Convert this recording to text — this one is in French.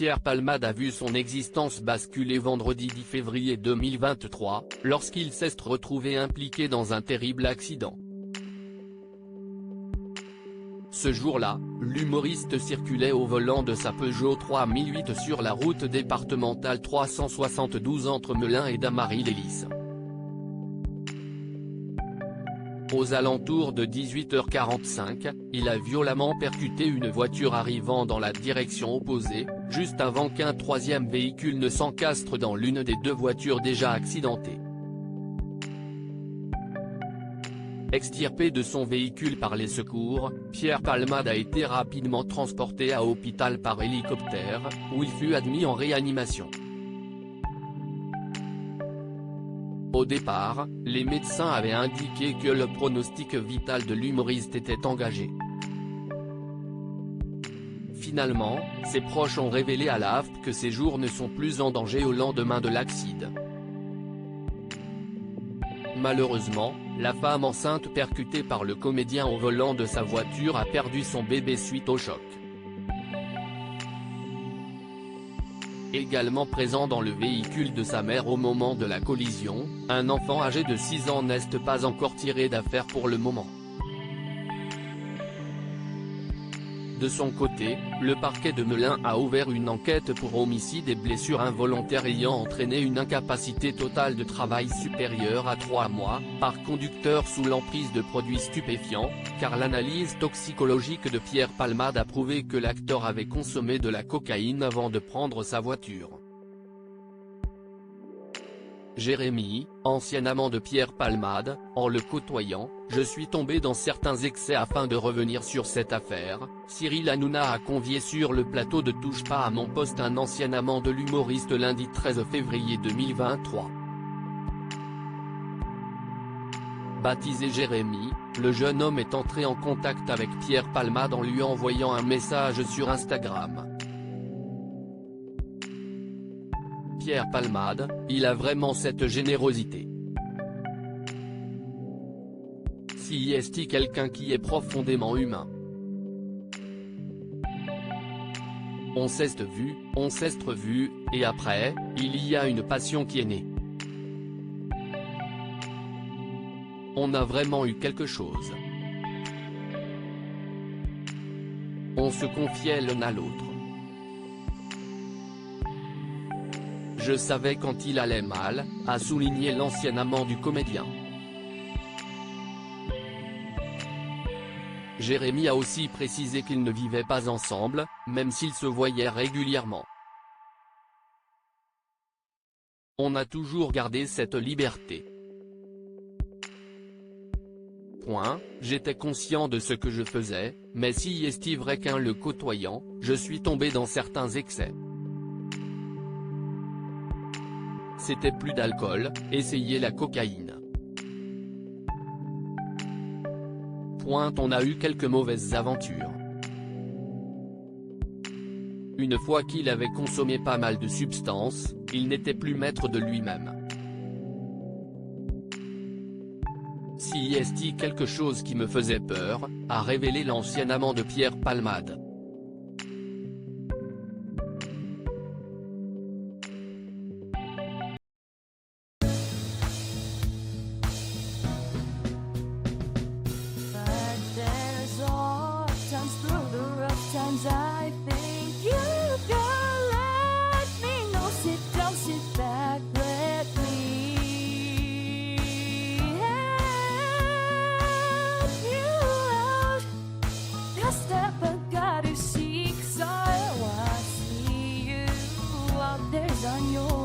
Pierre Palmade a vu son existence basculer vendredi 10 février 2023, lorsqu'il s'est retrouvé impliqué dans un terrible accident. Ce jour-là, l'humoriste circulait au volant de sa Peugeot 3008 sur la route départementale 372 entre Melun et Damary-les-Lys. Aux alentours de 18h45, il a violemment percuté une voiture arrivant dans la direction opposée, juste avant qu'un troisième véhicule ne s'encastre dans l'une des deux voitures déjà accidentées. Extirpé de son véhicule par les secours, Pierre Palmade a été rapidement transporté à l'hôpital par hélicoptère, où il fut admis en réanimation. Au départ, les médecins avaient indiqué que le pronostic vital de l'humoriste était engagé. Finalement, ses proches ont révélé à la AFP que ses jours ne sont plus en danger au lendemain de l'accident. Malheureusement, la femme enceinte percutée par le comédien au volant de sa voiture a perdu son bébé suite au choc. Également présent dans le véhicule de sa mère au moment de la collision, un enfant âgé de 6 ans n'est pas encore tiré d'affaire pour le moment. De son côté, le parquet de Melun a ouvert une enquête pour homicide et blessures involontaires ayant entraîné une incapacité totale de travail supérieure à 3 mois, par conducteur sous l'emprise de produits stupéfiants, car l'analyse toxicologique de Pierre Palmade a prouvé que l'acteur avait consommé de la cocaïne avant de prendre sa voiture. Jérémy, ancien amant de Pierre Palmade, en le côtoyant, je suis tombé dans certains excès afin de revenir sur cette affaire. Cyril Hanouna a convié sur le plateau de Touche pas à mon poste un ancien amant de l'humoriste lundi 13 février 2023. Baptisé Jérémy, le jeune homme est entré en contact avec Pierre Palmade en lui envoyant un message sur Instagram. Pierre Palmade, il a vraiment cette générosité. Si est quelqu'un qui est profondément humain. On s'est vu, on s'est revu, et après, il y a une passion qui est née. On a vraiment eu quelque chose. On se confiait l'un à l'autre. Je savais quand il allait mal, a souligné l'ancien amant du comédien. Jérémy a aussi précisé qu'ils ne vivaient pas ensemble, même s'ils se voyaient régulièrement. On a toujours gardé cette liberté. J'étais conscient de ce que je faisais, mais si est vrai qu'en le côtoyant, je suis tombé dans certains excès. C'était plus d'alcool, essayer la cocaïne. On a eu quelques mauvaises aventures. Une fois qu'il avait consommé pas mal de substances, il n'était plus maître de lui-même. Si est quelque chose qui me faisait peur, a révélé l'ancien amant de Pierre Palmade. I think you can let me know. Sit back, let me help you out. The step I gotta seek, so I see you out there's on your